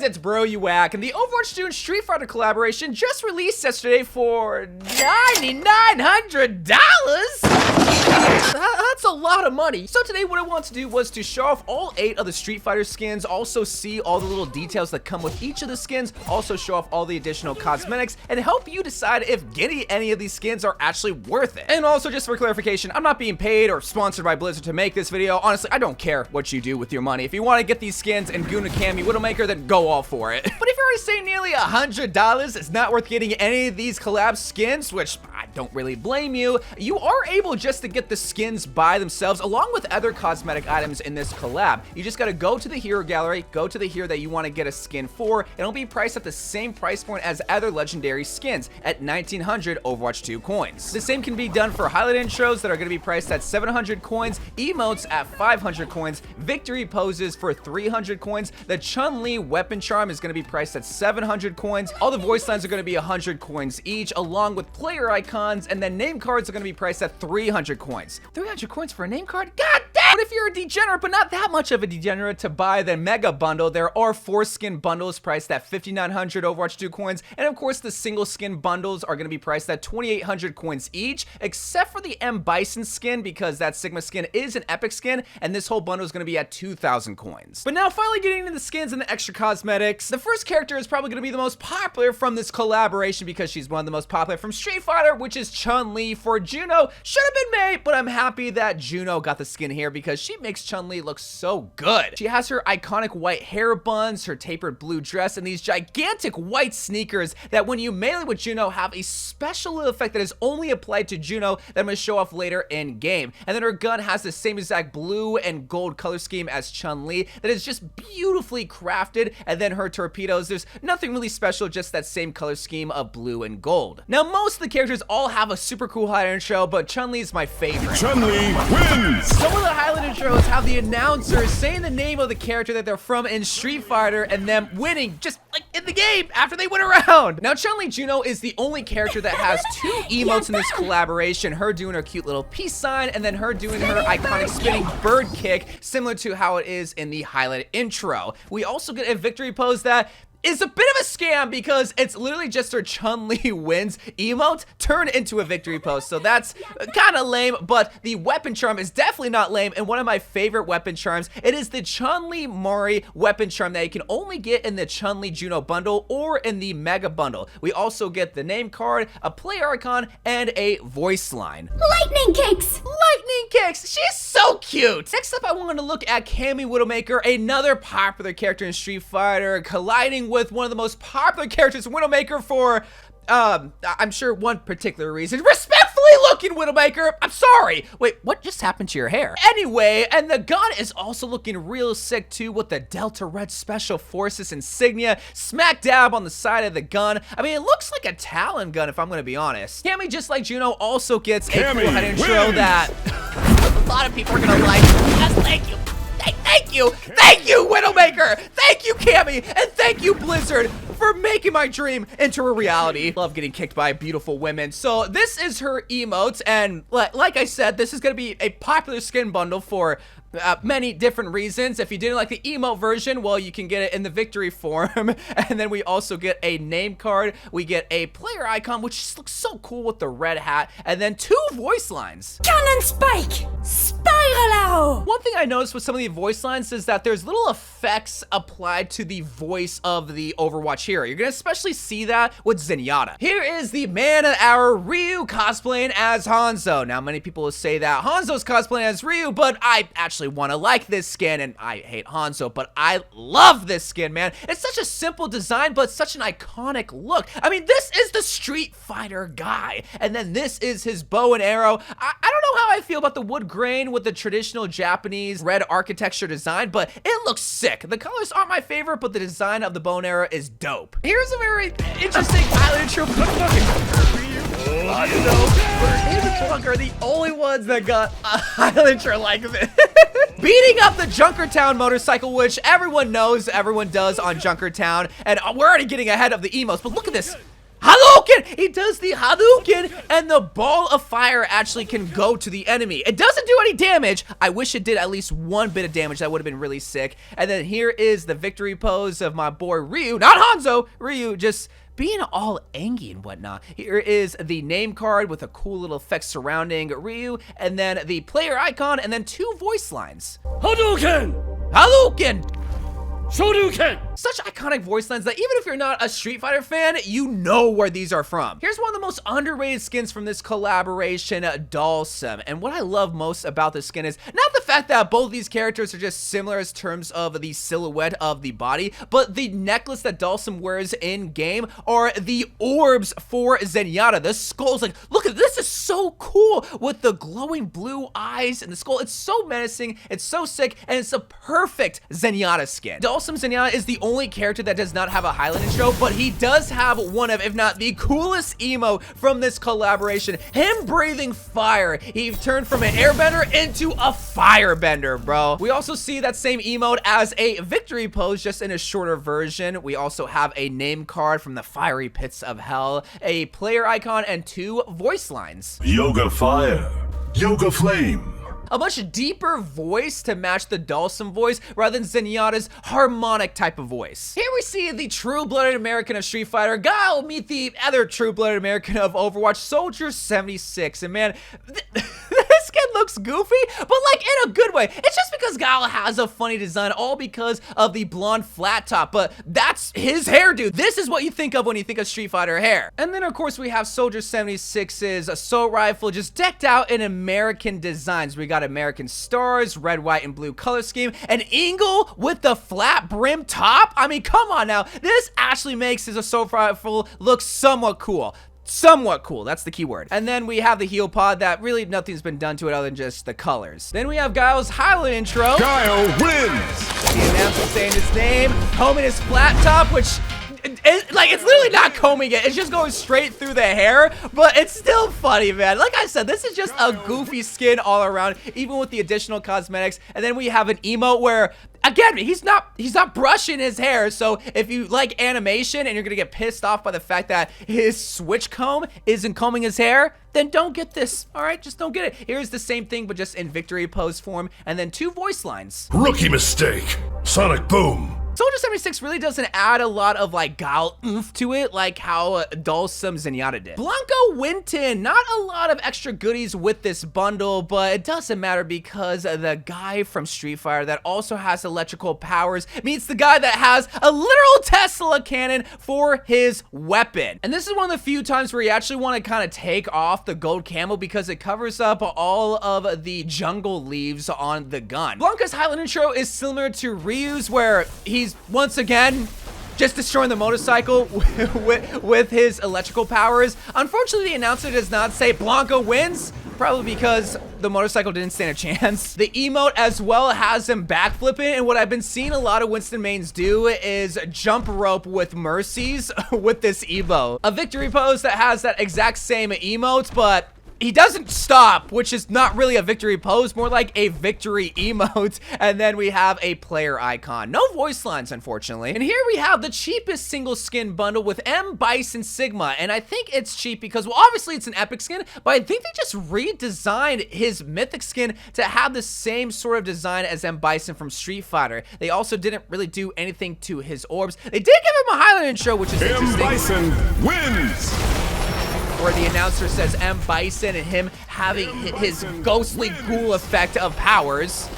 it's Bro You Whack, and the Overwatch 2 and Street Fighter collaboration just released yesterday for $9,900. That's a lot of money. So today what I want to do was to show off all 8 of the Street Fighter skins, also see all the little details that come with each of the skins, also show off all the additional cosmetics, and help you decide if getting any of these skins are actually worth it. And also, just for clarification, I'm not being paid or sponsored by Blizzard to make this video. Honestly, I don't care what you do with your money. If you want to get these skins and Juno Cammy, Widowmaker, then go all for it. But if you're already saying nearly $100, it's not worth getting any of these collab skins, which I don't really blame you. You are able just to get the skins by themselves along with other cosmetic items in this collab. You just got to go to the hero gallery, go to the hero that you want to get a skin for. It'll be priced at the same price point as other legendary skins at 1,900 Overwatch 2 coins. The same can be done for highlight intros that are going to be priced at 700 coins, emotes at 500 coins, victory poses for 300 coins. The Chun-Li weapon charm is going to be priced at 700 coins. All the voice lines are going to be 100 coins each, along with player icons, and then name cards are going to be priced at 300 coins. 300 coins for a name card? God damn! But if you're a degenerate, but not that much of a degenerate to buy the mega bundle, there are 4 skin bundles priced at 5,900 Overwatch 2 coins, and of course the single skin bundles are going to be priced at 2,800 coins each, except for the Bison skin, because that Sigma skin is an epic skin, and this whole bundle is going to be at 2,000 coins. But now finally getting into the skins and the extra cosmetics, the first character is probably going to be the most popular from this collaboration because she's one of the most popular from Street Fighter, which is Chun-Li. For Juno, should have been May, but I'm happy that Juno got the skin here because she makes Chun-Li look so good. She has her iconic white hair buns, her tapered blue dress, and these gigantic white sneakers that when you melee with Juno have a special effect that is only applied to Juno that I'm going to show off later in game. And then her gun has the same exact blue and gold color scheme as Chun-Li that is just beautifully crafted. And then her torpedoes, there's nothing really special, just that same color scheme of blue and gold. Now most of the characters all have a super cool highlight intro, but Chun-Li is my favorite. Chun-Li wins! Some of the highlight intros have the announcers saying the name of the character that they're from in Street Fighter and them winning just like in the game after they went around. Now Chun-Li Juno is the only character that has 2 emotes in this collaboration, her doing her cute little peace sign and then her doing her iconic spinning bird kick, similar to how it is in the highlight intro. We also get a victory pose that is a bit of a scam because it's literally just her Chun-Li wins emote turned into a victory pose. So that's kind of lame, but the weapon charm is definitely not lame. And one of my favorite weapon charms, it is the Chun-Li Mari weapon charm that you can only get in the Chun-Li Juno bundle or in the Mega bundle. We also get the name card, a player icon, and a voice line. Lightning kicks! Lightning kicks! She's so cute! Next up, I wanted to look at Cammy Widowmaker, another popular character in Street Fighter, colliding with one of the most popular characters in Widowmaker for, I'm sure one particular reason. Respectfully looking Widowmaker! I'm sorry! Wait, what just happened to your hair? Anyway, and the gun is also looking real sick too with the Delta Red Special Forces insignia smack dab on the side of the gun. I mean, it looks like a Talon gun if I'm gonna be honest. Cammy, just like Juno, also gets a cool head intro that a lot of people are gonna like. Yes, thank you! Thank you, Widowmaker! Thank you, Cammy! And thank you, Blizzard, for making my dream into a reality. Love getting kicked by beautiful women. So this is her emotes, and like I said, this is gonna be a popular skin bundle for many different reasons. If you didn't like the emote version, well, you can get it in the victory form. And then we also get a name card. We get a player icon, which just looks so cool with the red hat. And then 2 voice lines. Cannon spike! Spiral arrow! One thing I noticed with some of the voice lines is that there's little effects applied to the voice of the Overwatch hero. You're gonna especially see that with Zenyatta. Here is the man of our Ryu cosplaying as Hanzo. Now, many people will say that Hanzo's cosplaying as Ryu, but I actually want to like this skin, and I hate Hanzo, but I love this skin, man. It's such a simple design, but such an iconic look. I mean, this is the Street Fighter guy, and then this is his bow and arrow. I don't know how I feel about the wood grain with the traditional Japanese red architecture design, but it looks sick. The colors aren't my favorite, but the design of the bow and arrow is dope. Here's a very interesting island intro. Are the only ones that got a Highlander like this. Beating up the Junkertown motorcycle, which everyone knows everyone does on Junkertown, and we're already getting ahead of the emotes, but look at this. Hadouken! He does the Hadouken, and the ball of fire actually can go to the enemy. It doesn't do any damage. I wish it did at least one bit of damage. That would have been really sick. And then here is the victory pose of my boy Ryu, not Hanzo, Ryu, just being all angry and whatnot. Here is the name card with a cool little effect surrounding Ryu, and then the player icon, and then 2 voice lines. Hadouken! Hadouken! Shoryuken! Such iconic voice lines that even if you're not a Street Fighter fan, you know where these are from. Here's one of the most underrated skins from this collaboration, Dhalsim. And what I love most about this skin is not the fact that both these characters are just similar in terms of the silhouette of the body, but the necklace that Dhalsim wears in game are the orbs for Zenyatta. The skull's like, look at this, is so cool with the glowing blue eyes and the skull. It's so menacing, it's so sick, and it's a perfect Zenyatta skin. Dhalsim Zenyatta is the only character that does not have a Highland intro, but he does have one of, if not the coolest emo from this collaboration. Him breathing fire. He turned from an airbender into a firebender, bro. We also see that same emote as a victory pose, just in a shorter version. We also have a name card from the fiery pits of hell, a player icon, and 2 voice lines. Yoga Fire, Yoga Flame. A much deeper voice to match the Dhalsim voice rather than Zenyatta's harmonic type of voice. Here we see the true-blooded American of Street Fighter, Guile, meet the other true-blooded American of Overwatch, Soldier 76. And man, this skin looks goofy, but like in a good way. It's just because Guile has a funny design, all because of the blonde flat top, but that's his hairdo. This is what you think of when you think of Street Fighter hair. And then of course we have Soldier 76's assault rifle just decked out in American designs. We got American stars, red, white, and blue color scheme, an eagle with the flat brim top. I mean, come on now. This actually makes his assault rifle look somewhat cool. Somewhat cool, that's the key word. And then we have the heel pod that really nothing's been done to it other than just the colors. Then we have Guile's Highland intro. Guile wins! The announcer saying his name, combing his flat top, which it's literally not combing it, it's just going straight through the hair, but it's still funny, man. Like I said, this is just a goofy skin all around, even with the additional cosmetics. And then we have an emote where, again, he's not brushing his hair, so if you like animation and you're gonna get pissed off by the fact that his switch comb isn't combing his hair, then don't get this, all right? Just don't get it. Here's the same thing, but just in victory pose form, and then 2 voice lines. Rookie mistake, Sonic Boom. Soldier 76 really doesn't add a lot of like Guile oomph to it like how Dhalsim Zenyatta did. Blanka Winton, not a lot of extra goodies with this bundle, but it doesn't matter because the guy from Street Fighter that also has electrical powers meets the guy that has a literal Tesla cannon for his weapon. And this is one of the few times where you actually want to kind of take off the gold camo because it covers up all of the jungle leaves on the gun. Blanka's Highland intro is similar to Ryu's, where he's once again just destroying the motorcycle with his electrical powers. Unfortunately, the announcer does not say Blanka wins, probably because the motorcycle didn't stand a chance. The emote as well has him backflipping, and what I've been seeing a lot of Winston mains do is jump rope with mercies with this Evo. A victory pose that has that exact same emote, but he doesn't stop, which is not really a victory pose, more like a victory emote. And then we have a player icon. No voice lines, unfortunately. And here we have the cheapest single skin bundle with M, Bison, Sigma. And I think it's cheap because, well, obviously it's an epic skin, but I think they just redesigned his mythic skin to have the same sort of design as M, Bison from Street Fighter. They also didn't really do anything to his orbs. They did give him a Highland intro, which is interesting. M. Bison wins! Where the announcer says M. Bison and him having his ghostly ghoul effect of powers.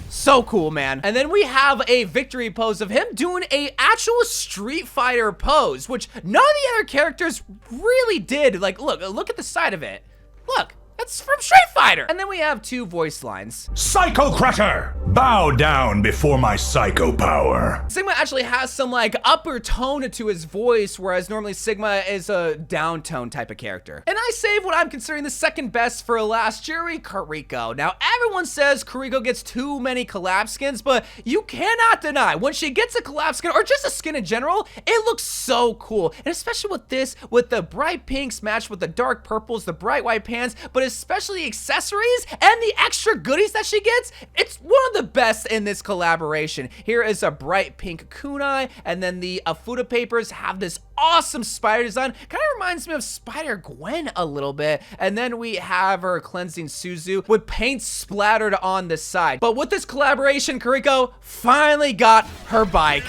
So cool, man. And then we have a victory pose of him doing a actual Street Fighter pose, which none of the other characters really did. Like, look at the side of it. Look. That's from Street Fighter. And then we have 2 voice lines. Psycho Cracker! Bow down before my psycho power. Sigma actually has some like upper tone to his voice, whereas normally Sigma is a down tone type of character. And I saved what I'm considering the second best for last, Juri, Kiriko. Now everyone says Kiriko gets too many collab skins, but you cannot deny when she gets a collab skin or just a skin in general, it looks so cool. And especially with this, with the bright pinks matched with the dark purples, the bright white pants, but especially accessories and the extra goodies that she gets, it's one of the best in this collaboration. Here is a bright pink kunai, and then the Afuda papers have this awesome spider design. Kind of reminds me of Spider-Gwen a little bit. And then we have her cleansing Suzu with paint splattered on the side. But with this collaboration, Kiriko finally got her bike.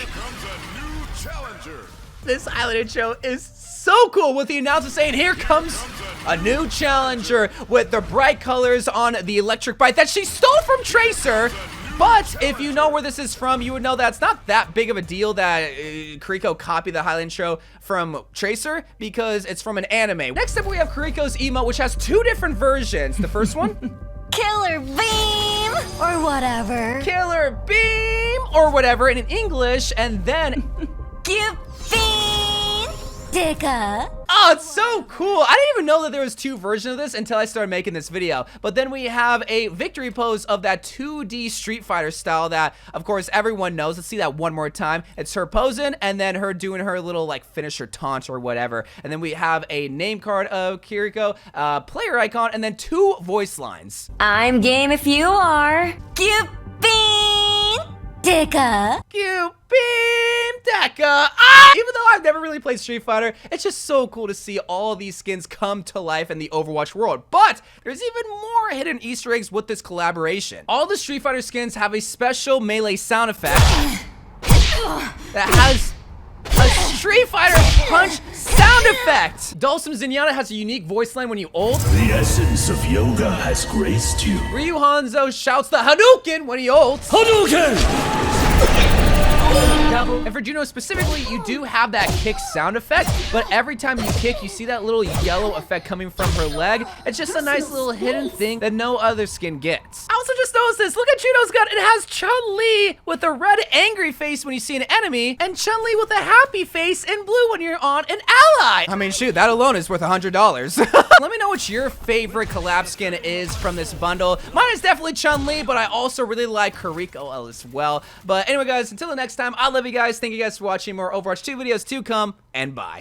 This highlighted show is so cool with the announcer saying, here comes a new challenger with the bright colors on the electric bike that she stole from Tracer. But if you know where this is from, you would know that it's not that big of a deal that Kiriko copied the highlight show from Tracer, because it's from an anime. Next up, we have Kiriko's emote, which has 2 different versions. The first one, Killer beam or whatever. Killer Beam or whatever in English, and then Give beam. Dicka. oh, it's so cool. I didn't even know that there was 2 versions of this until I started making this video. But then we have a victory pose of that 2D Street Fighter style that, of course, everyone knows. Let's see that one more time. It's her posing and then her doing her little like finisher taunt or whatever. And then we have a name card of Kiriko, player icon, and then 2 voice lines. I'm game if you are. Give beam. Dicka. You beam Deca. Ah! Even though I've never really played Street Fighter, it's just so cool to see all these skins come to life in the Overwatch world. But there's even more hidden Easter eggs with this collaboration. All the Street Fighter skins have a special melee sound effect that has a Street Fighter punch sound effect. Dhalsim Zenyatta has a unique voice line when you ult. The essence of yoga has graced you. Ryu Hanzo shouts the Hadouken when he ults. Hadouken! And for Juno specifically, you do have that kick sound effect, but every time you kick, you see that little yellow effect coming from her leg. It's just a nice little hidden thing that no other skin gets. I also just noticed this. Look at Juno's gun. It has Chun-Li with a red angry face when you see an enemy, and Chun-Li with a happy face in blue when you're on an ally. I mean, shoot, that alone is worth $100. Let me know what your favorite collab skin is from this bundle. Mine is definitely Chun-Li, but I also really like Kiriko as well. But anyway, guys, until the next time, I love you guys. Thank you guys for watching. More Overwatch 2 videos to come, and bye.